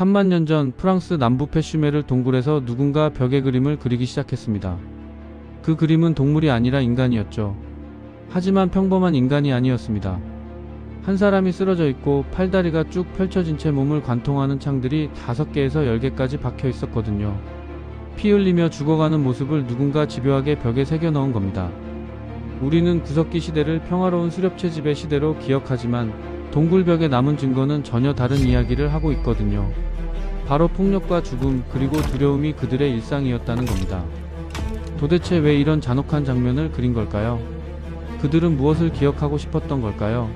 3만 년 전 프랑스 남부 페슈메르 동굴에서 누군가 벽에 그림을 그리기 시작했습니다. 그 그림은 동물이 아니라 인간이었죠. 하지만 평범한 인간이 아니었습니다. 한 사람이 쓰러져 있고 팔다리가 쭉 펼쳐진 채 몸을 관통하는 창들이 5개에서 10개까지 박혀 있었거든요. 피 흘리며 죽어가는 모습을 누군가 집요하게 벽에 새겨 넣은 겁니다. 우리는 구석기 시대를 평화로운 수렵채 지배 시대로 기억하지만 동굴벽에 남은 증거는 전혀 다른 이야기를 하고 있거든요. 바로 폭력과 죽음 그리고 두려움이 그들의 일상이었다는 겁니다. 도대체 왜 이런 잔혹한 장면을 그린 걸까요? 그들은 무엇을 기억하고 싶었던 걸까요?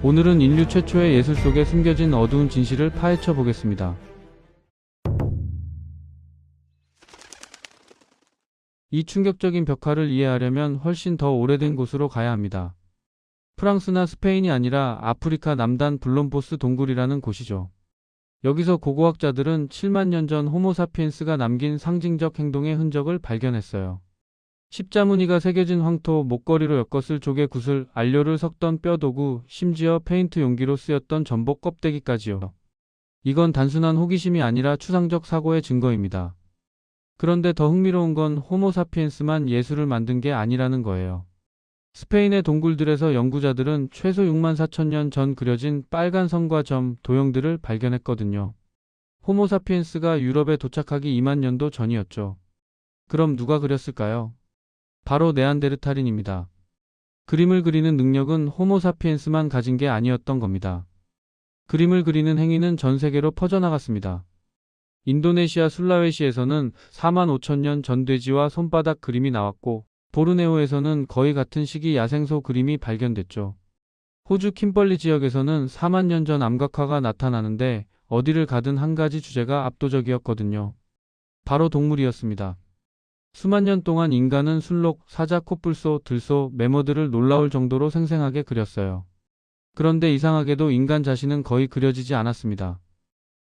오늘은 인류 최초의 예술 속에 숨겨진 어두운 진실을 파헤쳐 보겠습니다. 이 충격적인 벽화를 이해하려면 훨씬 더 오래된 곳으로 가야 합니다. 프랑스나 스페인이 아니라 아프리카 남단 블롬보스 동굴이라는 곳이죠. 여기서 고고학자들은 7만 년 전 호모사피엔스가 남긴 상징적 행동의 흔적을 발견했어요. 십자무늬가 새겨진 황토, 목걸이로 엮었을 조개 구슬, 안료를 섞던 뼈도구, 심지어 페인트 용기로 쓰였던 전복 껍데기까지요. 이건 단순한 호기심이 아니라 추상적 사고의 증거입니다. 그런데 더 흥미로운 건 호모사피엔스만 예술을 만든 게 아니라는 거예요. 스페인의 동굴들에서 연구자들은 최소 6만 4천 년 전 그려진 빨간 선과 점, 도형들을 발견했거든요. 호모사피엔스가 유럽에 도착하기 2만 년도 전이었죠. 그럼 누가 그렸을까요? 바로 네안데르탈인입니다. 그림을 그리는 능력은 호모사피엔스만 가진 게 아니었던 겁니다. 그림을 그리는 행위는 전 세계로 퍼져나갔습니다. 인도네시아 술라웨시에서는 4만 5천 년 전 돼지와 손바닥 그림이 나왔고 보르네오에서는 거의 같은 시기 야생소 그림이 발견됐죠. 호주 킴벌리 지역에서는 4만 년 전 암각화가 나타나는데 어디를 가든 한 가지 주제가 압도적이었거든요. 바로 동물이었습니다. 수만 년 동안 인간은 술록, 사자, 코뿔소, 들소, 매머드를 놀라울 정도로 생생하게 그렸어요. 그런데 이상하게도 인간 자신은 거의 그려지지 않았습니다.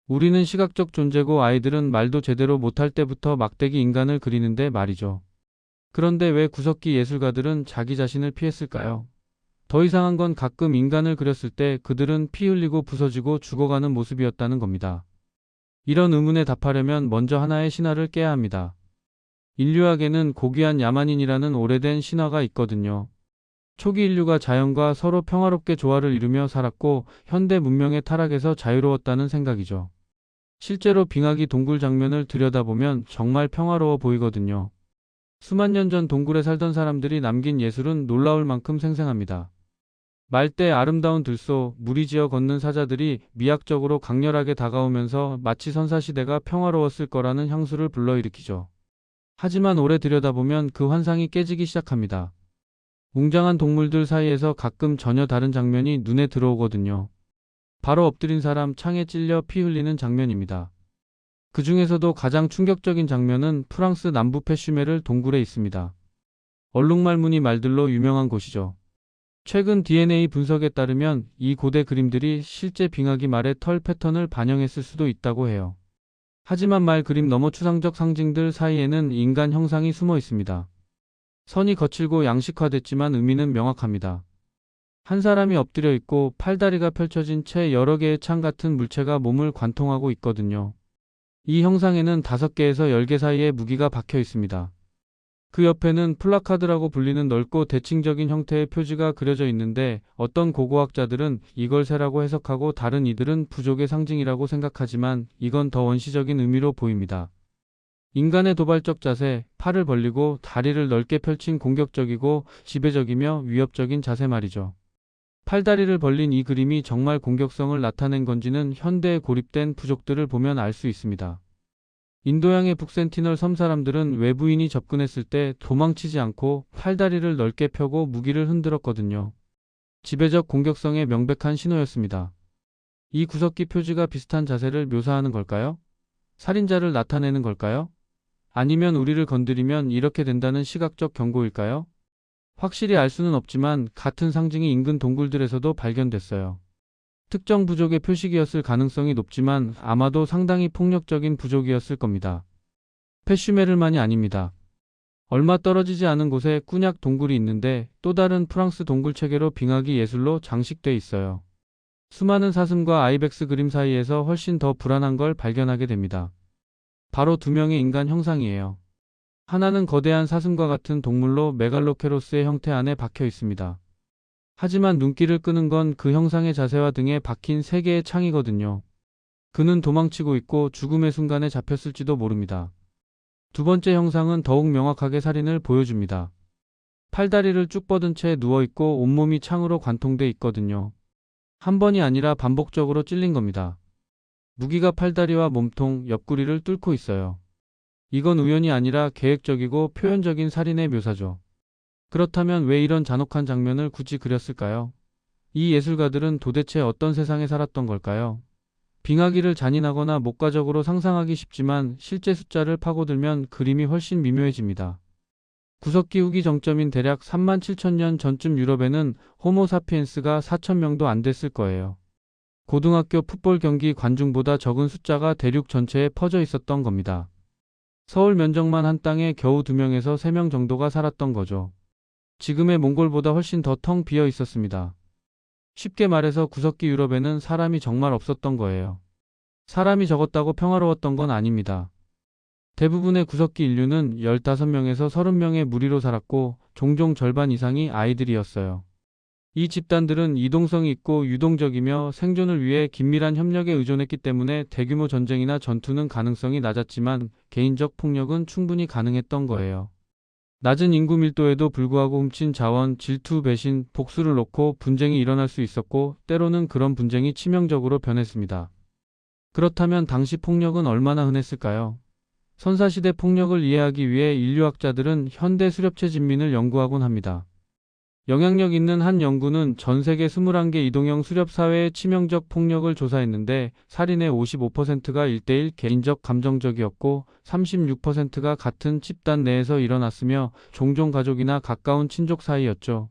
우리는 시각적 존재고 아이들은 말도 제대로 못할 때부터 막대기 인간을 그리는데 말이죠. 그런데 왜 구석기 예술가들은 자기 자신을 피했을까요? 더 이상한 건 가끔 인간을 그렸을 때 그들은 피 흘리고 부서지고 죽어가는 모습이었다는 겁니다. 이런 의문에 답하려면 먼저 하나의 신화를 깨야 합니다. 인류학에는 고귀한 야만인이라는 오래된 신화가 있거든요. 초기 인류가 자연과 서로 평화롭게 조화를 이루며 살았고 현대 문명의 타락에서 자유로웠다는 생각이죠. 실제로 빙하기 동굴 장면을 들여다보면 정말 평화로워 보이거든요. 수만 년 전 동굴에 살던 사람들이 남긴 예술은 놀라울 만큼 생생합니다. 말대 아름다운 들소, 무리지어 걷는 사자들이 미학적으로 강렬하게 다가오면서 마치 선사시대가 평화로웠을 거라는 향수를 불러일으키죠. 하지만 오래 들여다보면 그 환상이 깨지기 시작합니다. 웅장한 동물들 사이에서 가끔 전혀 다른 장면이 눈에 들어오거든요. 바로 엎드린 사람 창에 찔려 피 흘리는 장면입니다. 그 중에서도 가장 충격적인 장면은 프랑스 남부 페슈메르 동굴에 있습니다. 얼룩말무늬 말들로 유명한 곳이죠. 최근 DNA 분석에 따르면 이 고대 그림들이 실제 빙하기 말의 털 패턴을 반영했을 수도 있다고 해요. 하지만 말 그림 너머 추상적 상징들 사이에는 인간 형상이 숨어 있습니다. 선이 거칠고 양식화됐지만 의미는 명확합니다. 한 사람이 엎드려 있고 팔다리가 펼쳐진 채 여러 개의 창 같은 물체가 몸을 관통하고 있거든요. 이 형상에는 5개에서 10개 사이에 무기가 박혀 있습니다. 그 옆에는 플라카드라고 불리는 넓고 대칭적인 형태의 표지가 그려져 있는데 어떤 고고학자들은 이걸 새라고 해석하고 다른 이들은 부족의 상징이라고 생각하지만 이건 더 원시적인 의미로 보입니다. 인간의 도발적 자세, 팔을 벌리고 다리를 넓게 펼친 공격적이고 지배적이며 위협적인 자세 말이죠. 팔다리를 벌린 이 그림이 정말 공격성을 나타낸 건지는 현대에 고립된 부족들을 보면 알 수 있습니다. 인도양의 북센티널 섬 사람들은 외부인이 접근했을 때 도망치지 않고 팔다리를 넓게 펴고 무기를 흔들었거든요. 지배적 공격성의 명백한 신호였습니다. 이 구석기 표지가 비슷한 자세를 묘사하는 걸까요? 살인자를 나타내는 걸까요? 아니면 우리를 건드리면 이렇게 된다는 시각적 경고일까요? 확실히 알 수는 없지만 같은 상징이 인근 동굴들에서도 발견됐어요. 특정 부족의 표식이었을 가능성이 높지만 아마도 상당히 폭력적인 부족이었을 겁니다. 페슈메르만이 아닙니다. 얼마 떨어지지 않은 곳에 꾸냑 동굴이 있는데 또 다른 프랑스 동굴 체계로 빙하기 예술로 장식돼 있어요. 수많은 사슴과 아이벡스 그림 사이에서 훨씬 더 불안한 걸 발견하게 됩니다. 바로 두 명의 인간 형상이에요. 하나는 거대한 사슴과 같은 동물로 메갈로케로스의 형태 안에 박혀 있습니다. 하지만 눈길을 끄는 건 그 형상의 자세와 등에 박힌 세 개의 창이거든요. 그는 도망치고 있고 죽음의 순간에 잡혔을지도 모릅니다. 두 번째 형상은 더욱 명확하게 살인을 보여줍니다. 팔다리를 쭉 뻗은 채 누워있고 온몸이 창으로 관통돼 있거든요. 한 번이 아니라 반복적으로 찔린 겁니다. 무기가 팔다리와 몸통, 옆구리를 뚫고 있어요. 이건 우연이 아니라 계획적이고 표현적인 살인의 묘사죠. 그렇다면 왜 이런 잔혹한 장면을 굳이 그렸을까요? 이 예술가들은 도대체 어떤 세상에 살았던 걸까요? 빙하기를 잔인하거나 목가적으로 상상하기 쉽지만 실제 숫자를 파고들면 그림이 훨씬 미묘해집니다. 구석기 후기 정점인 대략 37,000년 전쯤 유럽에는 호모 사피엔스가 4,000명도 안 됐을 거예요. 고등학교 풋볼 경기 관중보다 적은 숫자가 대륙 전체에 퍼져 있었던 겁니다. 서울 면적만 한 땅에 겨우 2명에서 3명 정도가 살았던 거죠. 지금의 몽골보다 훨씬 더 텅 비어 있었습니다. 쉽게 말해서 구석기 유럽에는 사람이 정말 없었던 거예요. 사람이 적었다고 평화로웠던 건 아닙니다. 대부분의 구석기 인류는 15명에서 30명의 무리로 살았고 종종 절반 이상이 아이들이었어요. 이 집단들은 이동성이 있고 유동적이며 생존을 위해 긴밀한 협력에 의존했기 때문에 대규모 전쟁이나 전투는 가능성이 낮았지만 개인적 폭력은 충분히 가능했던 거예요. 낮은 인구 밀도에도 불구하고 훔친 자원, 질투, 배신, 복수를 놓고 분쟁이 일어날 수 있었고 때로는 그런 분쟁이 치명적으로 변했습니다. 그렇다면 당시 폭력은 얼마나 흔했을까요? 선사시대 폭력을 이해하기 위해 인류학자들은 현대 수렵체 진민을 연구하곤 합니다. 영향력 있는 한 연구는 전 세계 21개 이동형 수렵 사회의 치명적 폭력을 조사했는데 살인의 55%가 1대1 개인적 감정적이었고 36%가 같은 집단 내에서 일어났으며 종종 가족이나 가까운 친족 사이였죠.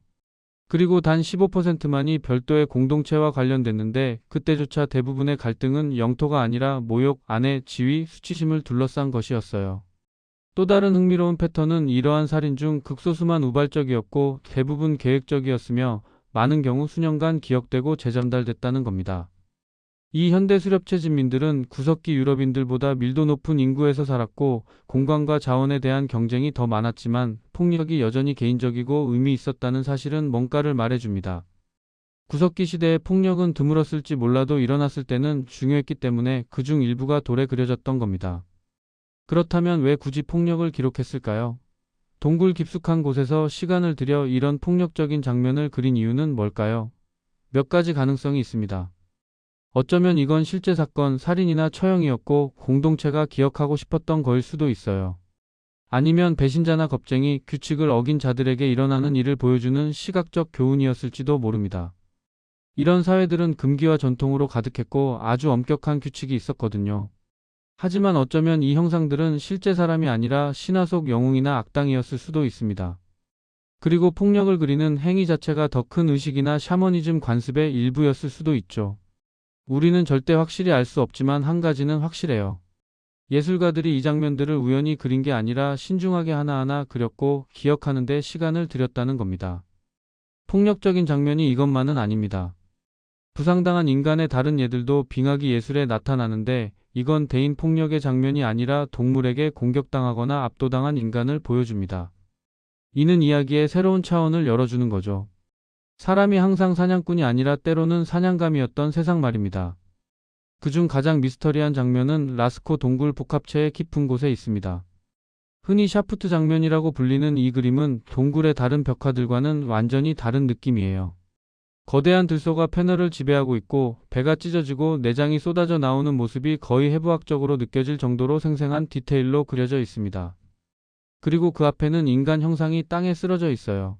그리고 단 15%만이 별도의 공동체와 관련됐는데 그때조차 대부분의 갈등은 영토가 아니라 모욕, 아내, 지위, 수치심을 둘러싼 것이었어요. 또 다른 흥미로운 패턴은 이러한 살인 중 극소수만 우발적이었고 대부분 계획적이었으며 많은 경우 수년간 기억되고 재전달됐다는 겁니다. 이 현대 수렵체 진민들은 구석기 유럽인들보다 밀도 높은 인구에서 살았고 공간과 자원에 대한 경쟁이 더 많았지만 폭력이 여전히 개인적이고 의미 있었다는 사실은 뭔가를 말해줍니다. 구석기 시대의 폭력은 드물었을지 몰라도 일어났을 때는 중요했기 때문에 그중 일부가 돌에 그려졌던 겁니다. 그렇다면 왜 굳이 폭력을 기록했을까요? 동굴 깊숙한 곳에서 시간을 들여 이런 폭력적인 장면을 그린 이유는 뭘까요? 몇 가지 가능성이 있습니다. 어쩌면 이건 실제 사건, 살인이나 처형이었고 공동체가 기억하고 싶었던 거일 수도 있어요. 아니면 배신자나 겁쟁이, 규칙을 어긴 자들에게 일어나는 일을 보여주는 시각적 교훈이었을지도 모릅니다. 이런 사회들은 금기와 전통으로 가득했고 아주 엄격한 규칙이 있었거든요. 하지만 어쩌면 이 형상들은 실제 사람이 아니라 신화 속 영웅이나 악당이었을 수도 있습니다. 그리고 폭력을 그리는 행위 자체가 더 큰 의식이나 샤머니즘 관습의 일부였을 수도 있죠. 우리는 절대 확실히 알 수 없지만 한 가지는 확실해요. 예술가들이 이 장면들을 우연히 그린 게 아니라 신중하게 하나하나 그렸고 기억하는 데 시간을 들였다는 겁니다. 폭력적인 장면이 이것만은 아닙니다. 부상당한 인간의 다른 예들도 빙하기 예술에 나타나는데 이건 대인 폭력의 장면이 아니라 동물에게 공격당하거나 압도당한 인간을 보여줍니다. 이는 이야기의 새로운 차원을 열어주는 거죠. 사람이 항상 사냥꾼이 아니라 때로는 사냥감이었던 세상 말입니다. 그중 가장 미스터리한 장면은 라스코 동굴 복합체의 깊은 곳에 있습니다. 흔히 샤프트 장면이라고 불리는 이 그림은 동굴의 다른 벽화들과는 완전히 다른 느낌이에요. 거대한 들소가 패널을 지배하고 있고 배가 찢어지고 내장이 쏟아져 나오는 모습이 거의 해부학적으로 느껴질 정도로 생생한 디테일로 그려져 있습니다. 그리고 그 앞에는 인간 형상이 땅에 쓰러져 있어요.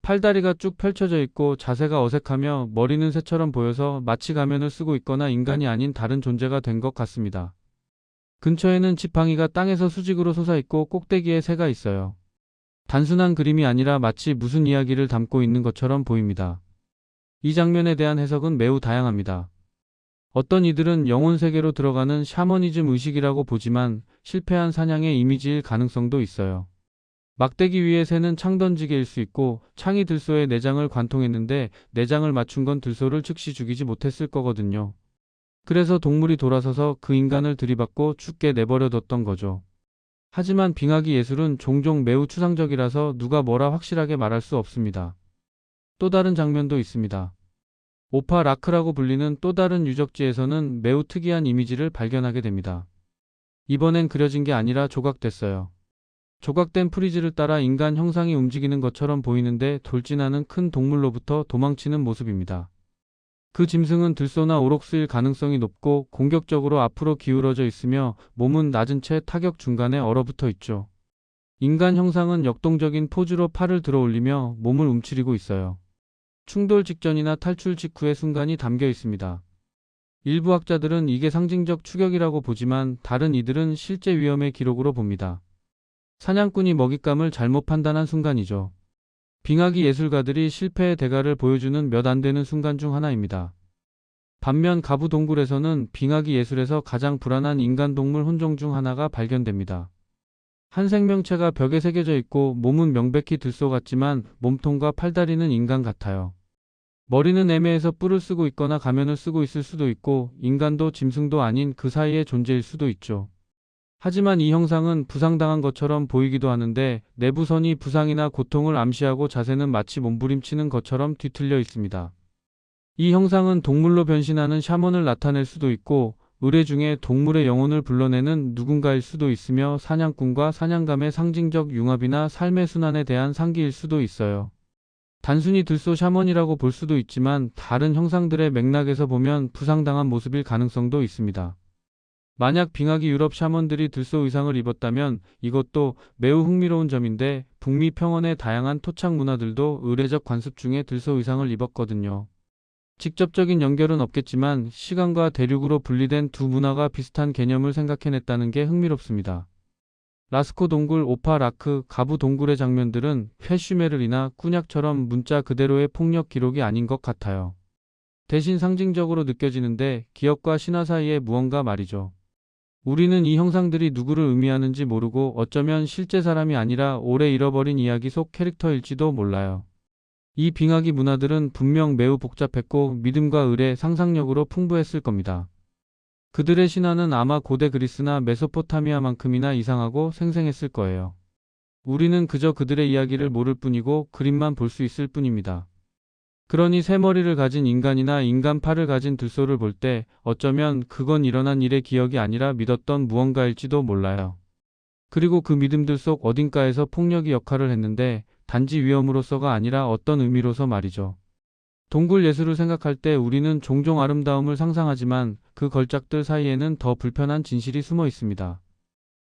팔다리가 쭉 펼쳐져 있고 자세가 어색하며 머리는 새처럼 보여서 마치 가면을 쓰고 있거나 인간이 아닌 다른 존재가 된 것 같습니다. 근처에는 지팡이가 땅에서 수직으로 솟아있고 꼭대기에 새가 있어요. 단순한 그림이 아니라 마치 무슨 이야기를 담고 있는 것처럼 보입니다. 이 장면에 대한 해석은 매우 다양합니다. 어떤 이들은 영혼 세계로 들어가는 샤머니즘 의식이라고 보지만 실패한 사냥의 이미지일 가능성도 있어요. 막대기 위에 새는 창 던지개일 수 있고 창이 들소에 내장을 관통했는데 내장을 맞춘 건 들소를 즉시 죽이지 못했을 거거든요. 그래서 동물이 돌아서서 그 인간을 들이받고 죽게 내버려뒀던 거죠. 하지만 빙하기 예술은 종종 매우 추상적이라서 누가 뭐라 확실하게 말할 수 없습니다. 또 다른 장면도 있습니다. 오파 라크라고 불리는 또 다른 유적지에서는 매우 특이한 이미지를 발견하게 됩니다. 이번엔 그려진 게 아니라 조각됐어요. 조각된 프리즈를 따라 인간 형상이 움직이는 것처럼 보이는데 돌진하는 큰 동물로부터 도망치는 모습입니다. 그 짐승은 들소나 오록스일 가능성이 높고 공격적으로 앞으로 기울어져 있으며 몸은 낮은 채 타격 중간에 얼어붙어 있죠. 인간 형상은 역동적인 포즈로 팔을 들어 올리며 몸을 움츠리고 있어요. 충돌 직전이나 탈출 직후의 순간이 담겨 있습니다. 일부 학자들은 이게 상징적 추격이라고 보지만 다른 이들은 실제 위험의 기록으로 봅니다. 사냥꾼이 먹잇감을 잘못 판단한 순간이죠. 빙하기 예술가들이 실패의 대가를 보여주는 몇 안 되는 순간 중 하나입니다. 반면 가부 동굴에서는 빙하기 예술에서 가장 불안한 인간-동물 혼종 중 하나가 발견됩니다. 한 생명체가 벽에 새겨져 있고 몸은 명백히 들소 같지만 몸통과 팔다리는 인간 같아요. 머리는 애매해서 뿔을 쓰고 있거나 가면을 쓰고 있을 수도 있고 인간도 짐승도 아닌 그 사이의 존재일 수도 있죠. 하지만 이 형상은 부상당한 것처럼 보이기도 하는데 내부선이 부상이나 고통을 암시하고 자세는 마치 몸부림치는 것처럼 뒤틀려 있습니다. 이 형상은 동물로 변신하는 샤먼을 나타낼 수도 있고 의뢰 중에 동물의 영혼을 불러내는 누군가일 수도 있으며 사냥꾼과 사냥감의 상징적 융합이나 삶의 순환에 대한 상기일 수도 있어요. 단순히 들소 샤먼이라고 볼 수도 있지만 다른 형상들의 맥락에서 보면 부상당한 모습일 가능성도 있습니다. 만약 빙하기 유럽 샤먼들이 들소 의상을 입었다면 이것도 매우 흥미로운 점인데 북미 평원의 다양한 토착 문화들도 의례적 관습 중에 들소 의상을 입었거든요. 직접적인 연결은 없겠지만 시간과 대륙으로 분리된 두 문화가 비슷한 개념을 생각해냈다는 게 흥미롭습니다. 라스코 동굴, 오파 라크, 가부 동굴의 장면들은 페슈메르리나 꾸냑처럼 문자 그대로의 폭력 기록이 아닌 것 같아요. 대신 상징적으로 느껴지는데 기억과 신화 사이에 무언가 말이죠. 우리는 이 형상들이 누구를 의미하는지 모르고 어쩌면 실제 사람이 아니라 오래 잃어버린 이야기 속 캐릭터일지도 몰라요. 이 빙하기 문화들은 분명 매우 복잡했고 믿음과 의뢰, 상상력으로 풍부했을 겁니다. 그들의 신화는 아마 고대 그리스나 메소포타미아만큼이나 이상하고 생생했을 거예요. 우리는 그저 그들의 이야기를 모를 뿐이고 그림만 볼 수 있을 뿐입니다. 그러니 새 머리를 가진 인간이나 인간 팔을 가진 들소를 볼 때 어쩌면 그건 일어난 일의 기억이 아니라 믿었던 무언가일지도 몰라요. 그리고 그 믿음들 속 어딘가에서 폭력이 역할을 했는데 단지 위험으로서가 아니라 어떤 의미로서 말이죠. 동굴 예술을 생각할 때 우리는 종종 아름다움을 상상하지만 그 걸작들 사이에는 더 불편한 진실이 숨어 있습니다.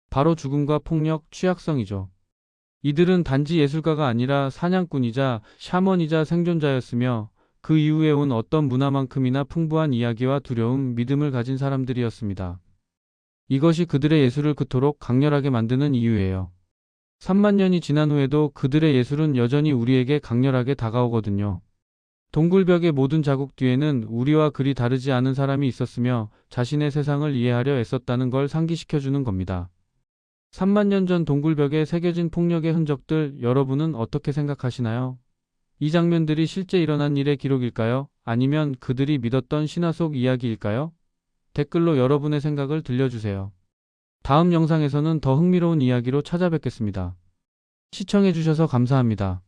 바로 죽음과 폭력, 취약성이죠. 이들은 단지 예술가가 아니라 사냥꾼이자 샤먼이자 생존자였으며 그 이후에 온 어떤 문화만큼이나 풍부한 이야기와 두려움, 믿음을 가진 사람들이었습니다. 이것이 그들의 예술을 그토록 강렬하게 만드는 이유예요. 3만 년이 지난 후에도 그들의 예술은 여전히 우리에게 강렬하게 다가오거든요. 동굴벽의 모든 자국 뒤에는 우리와 그리 다르지 않은 사람이 있었으며 자신의 세상을 이해하려 애썼다는 걸 상기시켜주는 겁니다. 3만 년 전 동굴벽에 새겨진 폭력의 흔적들 여러분은 어떻게 생각하시나요? 이 장면들이 실제 일어난 일의 기록일까요? 아니면 그들이 믿었던 신화 속 이야기일까요? 댓글로 여러분의 생각을 들려주세요. 다음 영상에서는 더 흥미로운 이야기로 찾아뵙겠습니다. 시청해주셔서 감사합니다.